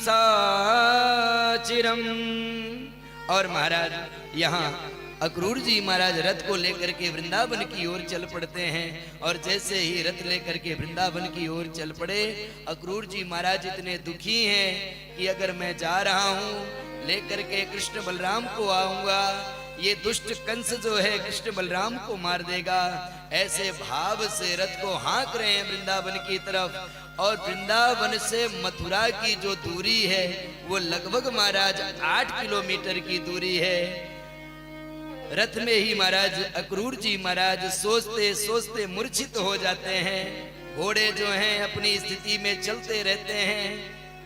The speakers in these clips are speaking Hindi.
साचिरम। और महाराज यहाँ अक्रूर जी महाराज रथ को लेकर के वृंदावन की ओर चल पड़ते हैं। और जैसे ही रथ लेकर के वृंदावन की ओर चल पड़े, अक्रूर जी महाराज इतने दुखी हैं कि अगर मैं जा रहा हूँ लेकर के कृष्ण बलराम को आऊंगा, ये दुष्ट कंस जो है कृष्ण बलराम को मार देगा। ऐसे भाव से रथ को हाँक रहे हैं वृंदावन की तरफ। और वृंदावन से मथुरा की जो दूरी है वो लगभग महाराज 8 किलोमीटर की दूरी है। रथ में ही महाराज अक्रूर जी महाराज सोचते सोचते मूर्छित हो जाते हैं। घोड़े जो हैं अपनी स्थिति में चलते रहते हैं।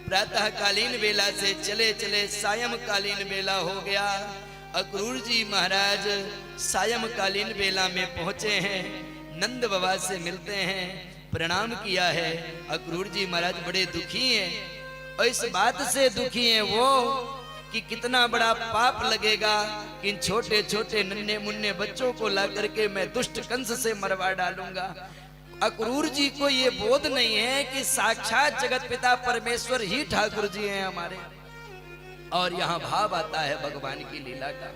प्रातः कालीन वेला से चले चले सायंकालीन वेला हो गया। अक्रूर जी महाराज सायंकालीन वेला में पहुंचे हैं। नंद बाबा से मिलते हैं, प्रणाम किया है। अक्रूर जी महाराज बड़े दुखी हैं और इस बात से दुखी हैं वो कि कितना बड़ा पाप लगेगा कि इन छोटे छोटे नन्हे मुन्ने बच्चों को ला करके मैं दुष्ट कंस से मरवा डालूंगा। अक्रूर जी को ये बोध नहीं है कि साक्षात जगत पिता परमेश्वर ही ठाकुर जी हैं हमारे। और यहाँ भाव आता है भगवान की लीला का।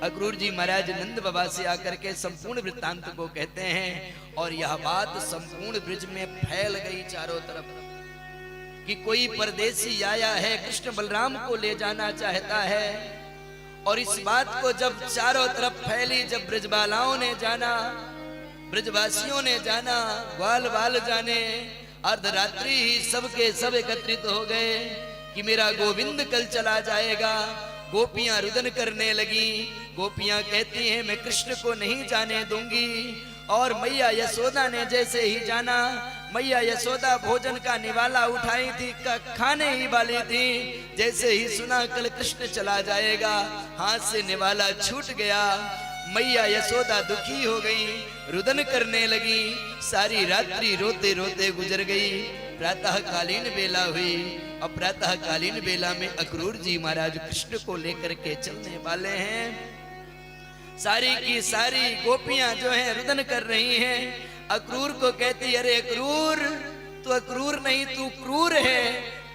अक्रूर जी महाराज नंद बाबा से आकर के संपूर्ण वृत्तांत को कहते हैं और यह बात संपूर्ण ब्रज में फैल गई चारों तरफ कि कोई परदेसी आया है, कृष्ण बलराम को ले जाना चाहता है। और इस बात को जब चारों तरफ फैली, जब ब्रजबालाओं ने जाना, ब्रजवासियों ने जाना, ग्वाल बाल जाने, अर्धरात्रि ही सबके सब एकत्रित हो गए कि मेरा गोविंद कल चला जाएगा। गोपियां रुदन करने लगी। गोपियां कहती हैं मैं कृष्ण को नहीं जाने दूंगी। और मैया यशोदा ने जैसे ही जाना, मैया यशोदा भोजन का निवाला उठाई थी, खाने ही वाली थी। जैसे ही सुना कल कृष्ण चला जाएगा, हाथ से निवाला छूट गया। मैया यशोदा दुखी हो गई, रुदन करने लगी। सारी रात्रि रोते रोते गुजर गई। प्रातः कालीन बेला हुई और प्रातः कालीन बेला में अक्रूर जी महाराज कृष्ण को लेकर के चलने वाले हैं। सारी की सारी गोपियां जो हैं रुदन कर रही हैं। अक्रूर को कहती अरे अक्रूर, तू अक्रूर नहीं तू क्रूर है।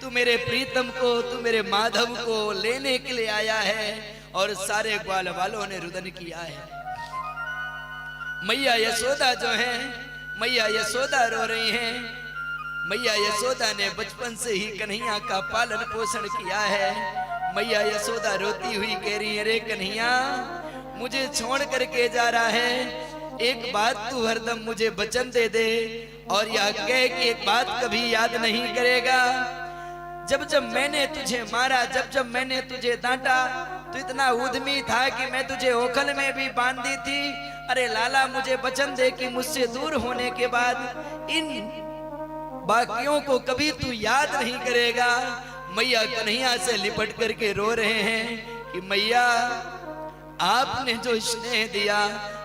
तू मेरे प्रीतम को, तू मेरे माधव को लेने के लिए आया है। और सारे ग्वाल वालों ने रुदन किया है। मैया यशोदा जो है, मैया यशोदा रो रही हैं। मैया यशोदा ने बचपन से ही कन्हैया का पालन पोषण किया है। मैया यशोदा रोती हुई कह रही है अरे कन्हैया, मुझे छोड़ करके जा रहा है, एक बात तू हरदम मुझे वचन दे दे। और यह कह कि एक बात कभी याद नहीं करेगा। जब जब मैंने तुझे मारा, जब जब मैंने तुझे डांटा, तो इतना उद्यमी था कि मैं तुझे ओखल में भी बांध दी थी। अरे लाला, मुझे वचन दे कि मुझसे दूर होने के बाद इन बाकियों को कभी तू याद नहीं करेगा। मैया कन्हैया से लिपट करके रो रहे हैं कि मैया, आपने जो स्नेह दिया,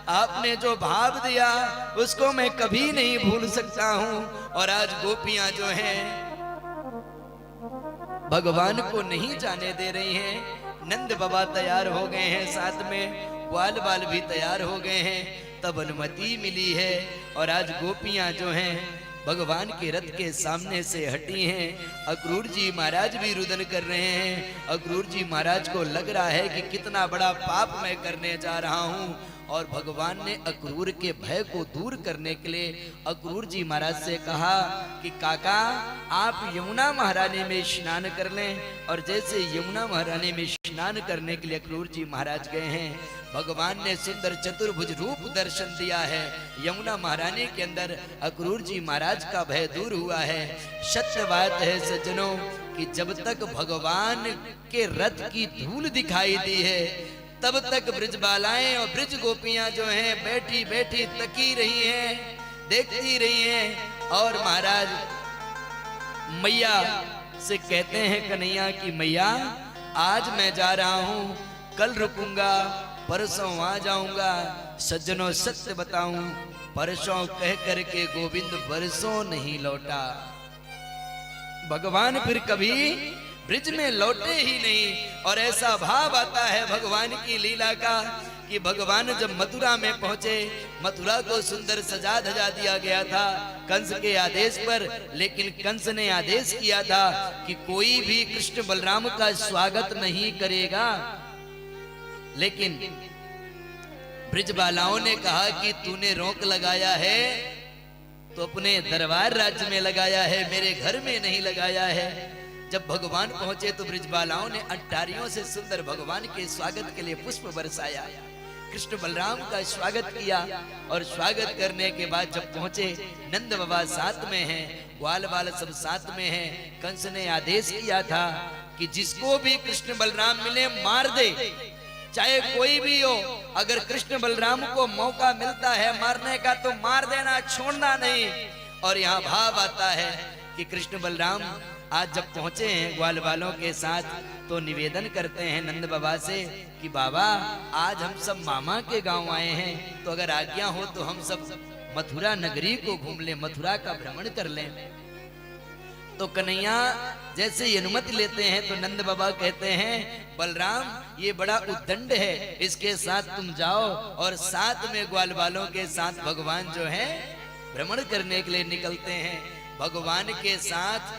आपने जो भाव दिया, उसको मैं कभी नहीं भूल सकता हूं। और आज गोपियां जो हैं भगवान को नहीं जाने दे रही हैं। नंद बाबा तैयार हो गए हैं, साथ में ग्वाल बाल भी तैयार हो गए हैं, तब अनुमति मिली है। और आज गोपियां जो हैं भगवान के रथ के सामने से हटी हैं। अक्रूर जी महाराज भी रुदन कर रहे हैं। अक्रूर जी महाराज को लग रहा है कि कितना बड़ा पाप मैं करने जा रहा हूं। और भगवान ने अक्रूर के भय को दूर करने के लिए अक्रूर जी महाराज से कहा कि काका, आप यमुना महारानी में स्नान कर लें। और जैसे यमुना महारानी में स्नान करने के लिए अक्रूर जी महाराज गए हैं, भगवान ने सुंदर चतुर्भुज रूप दर्शन दिया है। यमुना महारानी के अंदर अक्रूर जी महाराज का भय दूर हुआ है। सत्य बात है सज्जनों कि जब तक भगवान के रथ की धूल दिखाई दी है, तब तक ब्रजबालाएं और ब्रज गोपियां जो हैं बैठी बैठी तकी रही हैं, देखती रही हैं। और महाराज मैया से कहते हैं कन्हैया कि मैया, आज मैं जा रहा हूं, कल रुकूंगा, परसों आ जाऊंगा। सज्जनों सत्य बताऊं, परसों कह करके गोविंद बरसों नहीं लौटा। भगवान फिर कभी ब्रिज में लौटे ही नहीं। और ऐसा भाव आता है भगवान की लीला का कि भगवान जब मथुरा में पहुंचे, मथुरा को सुंदर सजा धजा दिया गया था कंस के आदेश पर, लेकिन कंस ने आदेश किया था कि कोई भी कृष्ण बलराम का स्वागत नहीं करेगा। लेकिन ब्रिजबालाओं ने कहा कि तूने रोक लगाया है तो अपने दरबार राज्य में लगाया है, मेरे घर में नहीं लगाया है। जब भगवान पहुंचे तो ब्रिजबालाओं ने अटारियों से सुंदर भगवान के स्वागत के लिए पुष्प बरसाया, कृष्ण बलराम का स्वागत किया। और स्वागत करने के बाद जब पहुंचे, नंद बाबा साथ में हैं, ग्वाल बाल सब साथ में हैं। कंस ने आदेश किया था कि जिसको भी कृष्ण बलराम मिले मार दे, चाहे कोई भी हो। अगर कृष्ण बलराम को मौका मिलता है मारने का तो मार देना, छोड़ना नहीं। और यहाँ भाव आता है कि कृष्ण बलराम आज जब पहुंचे हैं ग्वाल वालों के साथ, तो निवेदन करते हैं नंद बाबा से कि बाबा आज हम सब मामा के गांव आए हैं, तो अगर आज्ञा हो तो हम सब मथुरा नगरी को घूम लें, मथुरा का भ्रमण कर लें। तो कन्हैया जैसे ही अनुमति लेते हैं तो नंद बाबा कहते हैं बलराम ये बड़ा उद्दंड है, इसके साथ तुम जाओ। और साथ में ग्वाल वालों के साथ भगवान जो है भ्रमण करने के लिए निकलते हैं। भगवान के साथ